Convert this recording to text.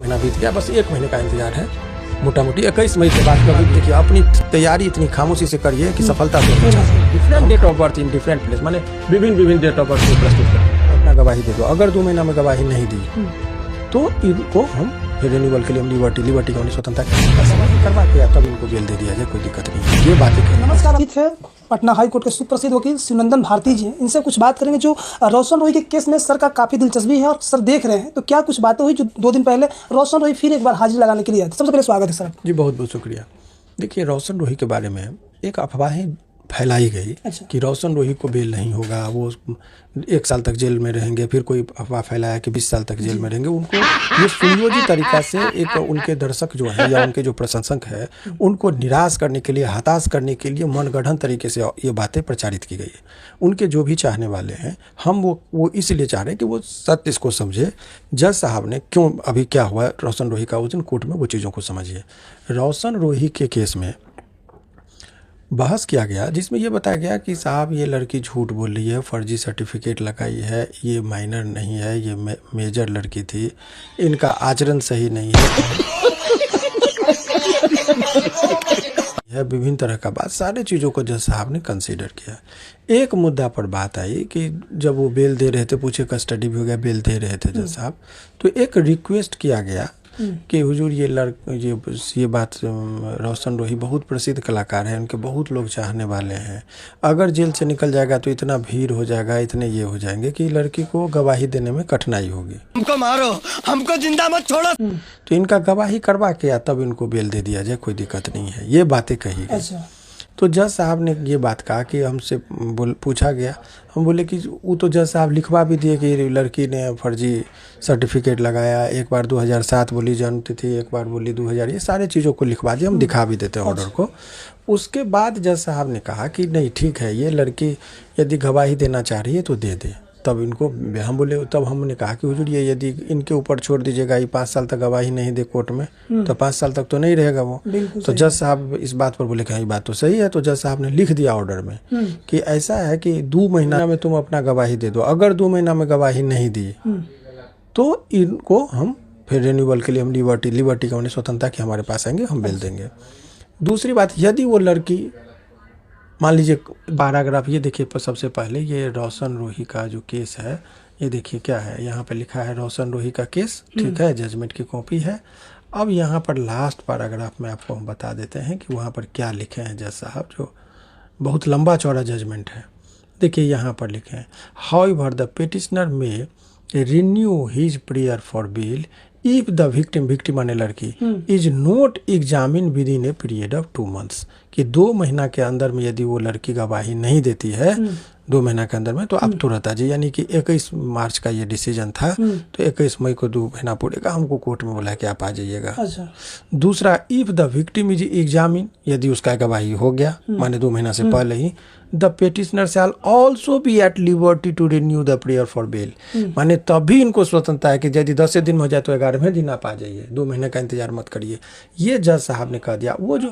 महीना बीत गया, बस 1 महीने का इंतजार है मोटा मोटी। 21 मई के बाद कभी देखिए, अपनी तैयारी इतनी खामोशी से करिए कि सफलता से different date of birth in different place, माने विभिन्न डेट ऑफ बर्थ को प्रस्तुत करें, अपना गवाही दे दो। अगर 2 महीना में गवाही नहीं दी तो इनको हम फिर रिन्यूअल के लिए हम लिबर्टी का स्वतंत्रता करवा के तब इनको बेल दे दिया जाए, कोई दिक्कत नहीं। ये बातें नमस्कार, अमित है पटना हाई कोर्ट के सुप्रसिद्ध वकील शिवनंदन भारती जी हैं। इनसे कुछ बात करेंगे जो रोशन रोही के केस में सर का काफ़ी दिलचस्पी है और सर देख रहे हैं, तो क्या कुछ बातें हुई जो 2 दिन पहले रोशन रोही फिर एक बार हाजिर लगाने के लिए आए थे। सबसे पहले स्वागत है सर। जी, बहुत बहुत शुक्रिया। देखिए, रोशन रोही के बारे में एक अफवाहें फैलाई गई कि रोशन रोही को बेल नहीं होगा, वो 1 साल तक जेल में रहेंगे। फिर कोई अफवाह फैलाया कि 20 साल तक जेल में रहेंगे। उनको ये सुनियोजित तरीका से एक उनके दर्शक जो है या उनके जो प्रशंसक है उनको निराश करने के लिए, हताश करने के लिए मनगढ़ंत तरीके से ये बातें प्रचारित की गई है। उनके जो भी चाहने वाले हैं, हम वो इसलिए चाह रहे हैं कि वो सत्य इसको समझे। जज साहब ने क्यों, अभी क्या हुआ रोशन रोही का उस दिन कोर्ट में, वो चीज़ों को समझिए। रोशन रोही के केस में बहस किया गया जिसमें ये बताया गया कि साहब ये लड़की झूठ बोल रही है, फर्जी सर्टिफिकेट लगाई है, ये माइनर नहीं है, ये मेजर लड़की थी, इनका आचरण सही नहीं है। विभिन्न तरह का बात, सारे चीज़ों को जज साहब ने कंसीडर किया। एक मुद्दा पर बात आई कि जब वो बेल दे रहे थे, पूछे कस्टडी भी हो गया, बेल दे रहे थे जज साहब, तो एक रिक्वेस्ट किया गया कि हुजूर ये बात, रोशन रोही बहुत प्रसिद्ध कलाकार है, उनके बहुत लोग चाहने वाले हैं, अगर जेल से निकल जाएगा तो इतना भीड़ हो जाएगा, इतने ये हो जाएंगे कि लड़की को गवाही देने में कठिनाई होगी, हमको मारो, हमको जिंदा मत छोड़ो। तो इनका गवाही करवा के तब इनको बेल दे दिया जाए, कोई दिक्कत नहीं है। ये बातें कही गई। तो जज साहब ने ये बात कहा कि हमसे पूछा गया, हम बोले कि वो तो जज साहब लिखवा भी दिए कि लड़की ने फर्जी सर्टिफिकेट लगाया, एक बार 2007 बोली जन्म तिथि, एक बार बोली 2000, ये सारे चीज़ों को लिखवा दिए, हम दिखा भी देते हैं ऑर्डर को। उसके बाद जज साहब ने कहा कि नहीं ठीक है, ये लड़की यदि गवाही देना चाह रही है तो दे दे। तब इनको हम बोले, तब हमने कहा कि हुजूर ये यदि इनके ऊपर छोड़ दीजिएगा, ये 5 साल तक गवाही नहीं दे कोर्ट में, तो 5 साल तक तो नहीं रहेगा वो। तो जज साहब इस बात पर बोले कि हाँ ये बात तो सही है। तो जज साहब ने लिख दिया ऑर्डर में कि ऐसा है कि 2 महीना में तुम अपना गवाही दे दो, अगर 2 महीना में गवाही नहीं दी तो इनको हम फिर रिन्यूअल के लिए हम लिबर्टी का स्वतंत्रता कि हमारे पास आएंगे, हम बेल देंगे। दूसरी बात, यदि वो लड़की, मान लीजिए पैराग्राफ ये देखिए, सबसे पहले ये रोशन रोही का जो केस है, ये देखिए क्या है, यहाँ पे लिखा है रोशन रोही का केस, ठीक है, जजमेंट की कॉपी है। अब यहाँ पर लास्ट पैराग्राफ में आपको हम बता देते हैं कि वहाँ पर क्या लिखे हैं जज साहब, जो बहुत लंबा चौड़ा जजमेंट है। देखिए यहाँ पर लिखे हैं, however the petitioner may renew his prayer for bail if the victim माने लड़की is not examine within a period of 2 months, कि 2 महीना के अंदर में यदि वो लड़की गवाही नहीं देती है 2 महीना के अंदर में, तो अब तुरंत आ जाइए। यानी कि 21 मार्च का ये डिसीजन था, तो 21 मई को 2 महीना पूरेगा, हमको कोर्ट में बोला कि आप आ जाइएगा। दूसरा, if the victim is examine, यदि उसका गवाही हो गया माने 2 महीना से पहले ही, the petitioner shall also be at liberty to renew the prayer for bail, माने तभी इनको स्वतंत्रता है कि यदि 10 दिन में हो जाए तो 11वें दिन आप आ जाइए, 2 महीने का इंतजार मत करिए। ये जज साहब ने कह दिया। वो जो